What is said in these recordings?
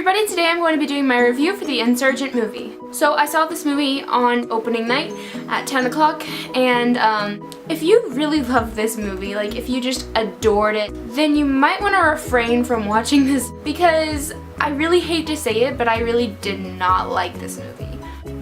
everybody, today I'm going to be doing my review for the Insurgent movie. So I saw this movie on opening night at 10 o'clock, and if you really love this movie, like if you just adored it, then you might want to refrain from watching this, because I really hate to say it, but I really did not like this movie.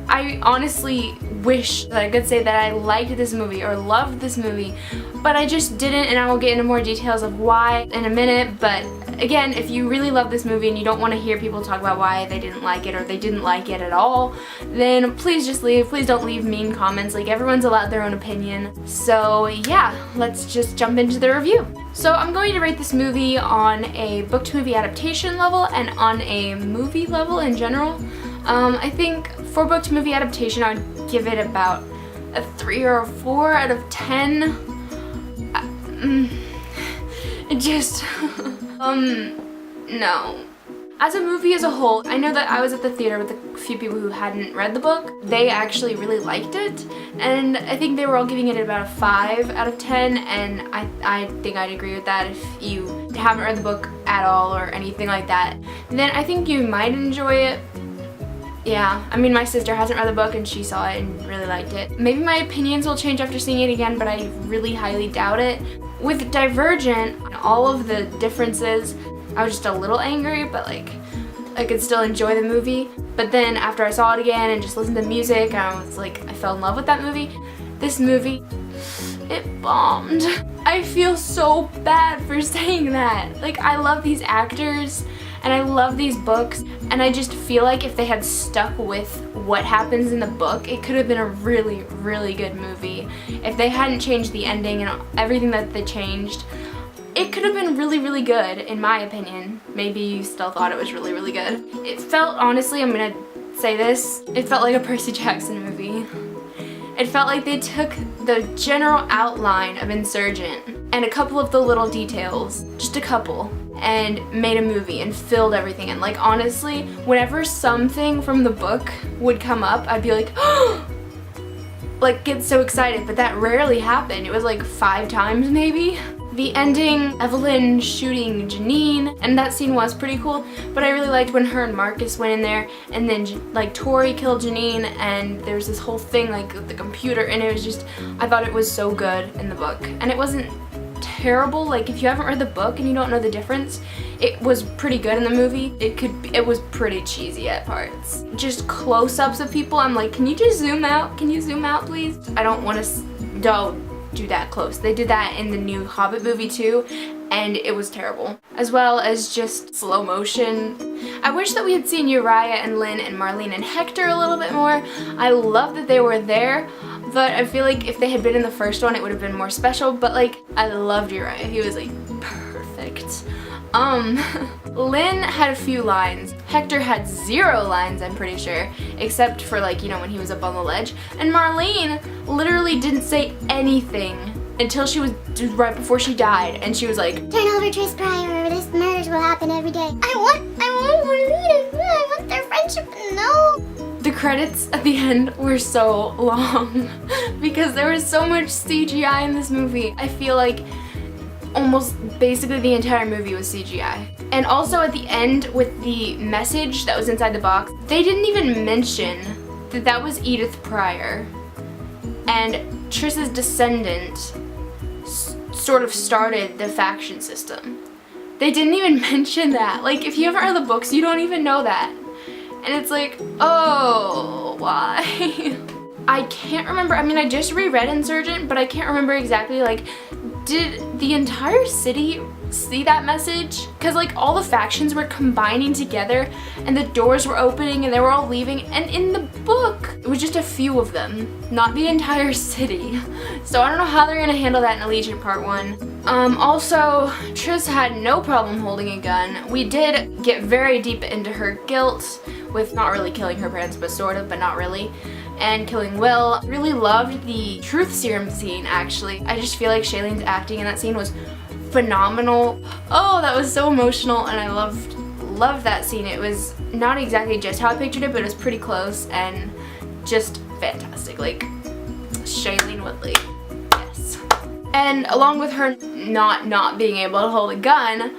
I honestly wish that I could say that I liked this movie or loved this movie, but I just didn't, and I will get into more details of why in a minute. But again, if you really love this movie and you don't want to hear people talk about why they didn't like it or they didn't like it at all, then please just leave. Please don't leave mean comments. Like, everyone's allowed their own opinion. So yeah, let's just jump into the review. So I'm going to rate this movie on a book to movie adaptation level and on a movie level in general. I think for book to movie adaptation, I would give it about a 3 or a 4 out of 10. No. As a movie as a whole, I know that I was at the theater with a few people who hadn't read the book. They actually really liked it, and I think they were all giving it about a 5 out of 10, and I think I'd agree with that. If you haven't read the book at all or anything like that, then I think you might enjoy it. Yeah, I mean, my sister hasn't read the book and she saw it and really liked it. Maybe my opinions will change after seeing it again, but I really highly doubt it. With Divergent, all of the differences, I was just a little angry, but like, I could still enjoy the movie. But then after I saw it again and just listened to music, I was like, I fell in love with that movie. This movie, it bombed. I feel so bad for saying that. Like, I love these actors and I love these books, and I just feel like if they had stuck with what happens in the book, it could have been a really, really good movie. If they hadn't changed the ending and everything that they changed, it could have been really, really good, in my opinion. Maybe you still thought it was really, really good. It felt, honestly, I'm gonna say this, it felt like a Percy Jackson movie. It felt like they took the general outline of Insurgent and a couple of the little details, just a couple, and made a movie and filled everything in. Like, honestly, whenever something from the book would come up, I'd be like, oh! Like, get so excited, but that rarely happened. It was like 5 times maybe. The ending, Evelyn shooting Janine, and that scene was pretty cool, but I really liked when her and Marcus went in there, and then like Tori killed Janine, and there was this whole thing like with the computer, and it was just, I thought it was so good in the book. And it wasn't terrible. Like, if you haven't read the book and you don't know the difference, it was pretty good in the movie. It was pretty cheesy at parts. Just close-ups of people, I'm like, can you just zoom out? Can you zoom out, please? I don't want to, don't do that close. They did that in the new Hobbit movie too, and it was terrible. As well as just slow motion. I wish that we had seen Uriah and Lynn and Marlene and Hector a little bit more. I love that they were there, but I feel like if they had been in the first one, it would have been more special. But like, I loved Uriah. He was like perfect. Lynn had a few lines. Hector had 0 lines, I'm pretty sure, except for, like, you know, when he was up on the ledge. And Marlene literally didn't say anything until she was right before she died, and she was like, turn over Tris Pryor, this murders will happen every day. I want Marlene, I want their friendship. No. The credits at the end were so long because there was so much CGI in this movie. I feel like almost basically the entire movie was CGI. And also at the end with the message that was inside the box, they didn't even mention that that was Edith Pryor. And Tris's descendant sort of started the faction system. They didn't even mention that. Like, if you haven't read the books, you don't even know that. And it's like, oh, why? I can't remember. I mean, I just reread Insurgent, but I can't remember exactly, like, did the entire city see that message? Because like all the factions were combining together and the doors were opening and they were all leaving, and in the book it was just a few of them, not the entire city. So I don't know how they're gonna handle that in Allegiant Part 1. Also, Tris had no problem holding a gun. We did get very deep into her guilt with not really killing her parents, but sort of, but not really, and killing Will. Really loved the truth serum scene, actually. I just feel like Shailene's acting in that scene was phenomenal. Oh, that was so emotional, and I loved that scene. It was not exactly just how I pictured it, but it was pretty close and just fantastic. Like, Shailene Woodley, yes. And along with her not being able to hold a gun,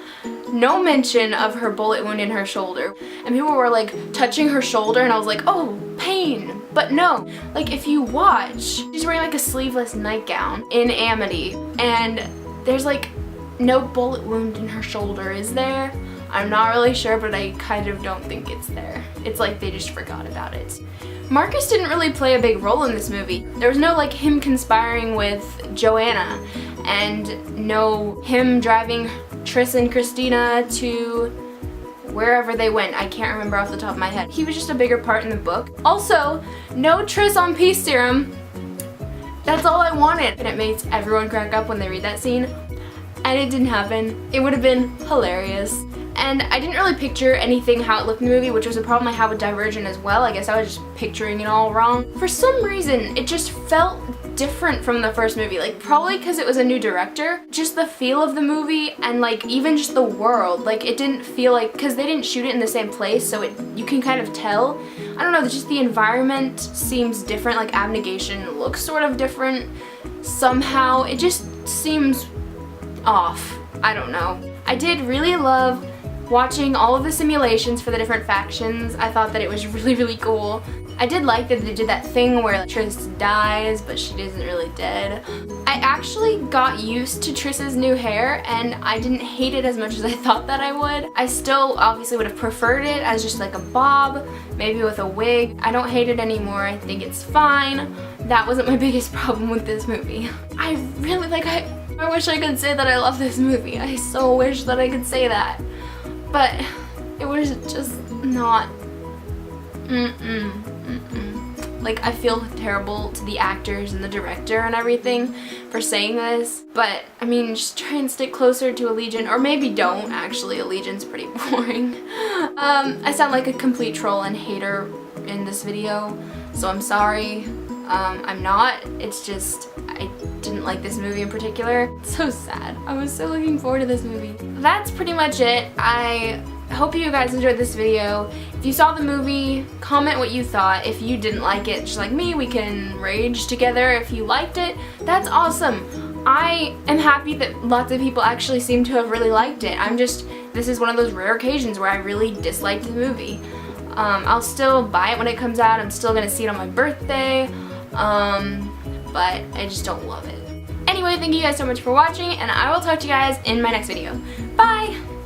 no mention of her bullet wound in her shoulder. And people were like touching her shoulder and I was like, oh, pain. But no, like if you watch, she's wearing like a sleeveless nightgown in Amity and there's like no bullet wound in her shoulder, is there? I'm not really sure, but I kind of don't think it's there. It's like they just forgot about it. Marcus didn't really play a big role in this movie. There was no like him conspiring with Joanna and no him driving Tris and Christina to wherever they went. I can't remember off the top of my head. He was just a bigger part in the book. Also, no Tris on peace serum. That's all I wanted. And it makes everyone crack up when they read that scene. And it didn't happen. It would have been hilarious. And I didn't really picture anything how it looked in the movie, which was a problem I have with Divergent as well. I guess I was just picturing it all wrong. For some reason, it just felt different from the first movie. Like, probably because it was a new director. Just the feel of the movie and like even just the world. Like, it didn't feel like, because they didn't shoot it in the same place, so you can kind of tell. I don't know, just the environment seems different. Like, Abnegation looks sort of different somehow. It just seems off. I don't know. I did really love watching all of the simulations for the different factions. I thought that it was really, really cool. I did like that they did that thing where Tris dies, but she isn't really dead. I actually got used to Tris's new hair, and I didn't hate it as much as I thought that I would. I still obviously would have preferred it as just like a bob, maybe with a wig. I don't hate it anymore. I think it's fine. That wasn't my biggest problem with this movie. I really I wish I could say that I love this movie. I so wish that I could say that. But it was just not, Like, I feel terrible to the actors and the director and everything for saying this, but I mean, just try and stick closer to Allegiant, or maybe don't, actually. Allegiant's pretty boring. I sound like a complete troll and hater in this video, so I'm sorry. I'm not. It's just, I didn't like this movie in particular. It's so sad. I was so looking forward to this movie. That's pretty much it. I hope you guys enjoyed this video. If you saw the movie, comment what you thought. If you didn't like it, just like me, we can rage together. If you liked it, that's awesome. I am happy that lots of people actually seem to have really liked it. This is one of those rare occasions where I really disliked the movie. I'll still buy it when it comes out. I'm still gonna see it on my birthday. But I just don't love it. Anyway, thank you guys so much for watching, and I will talk to you guys in my next video. Bye!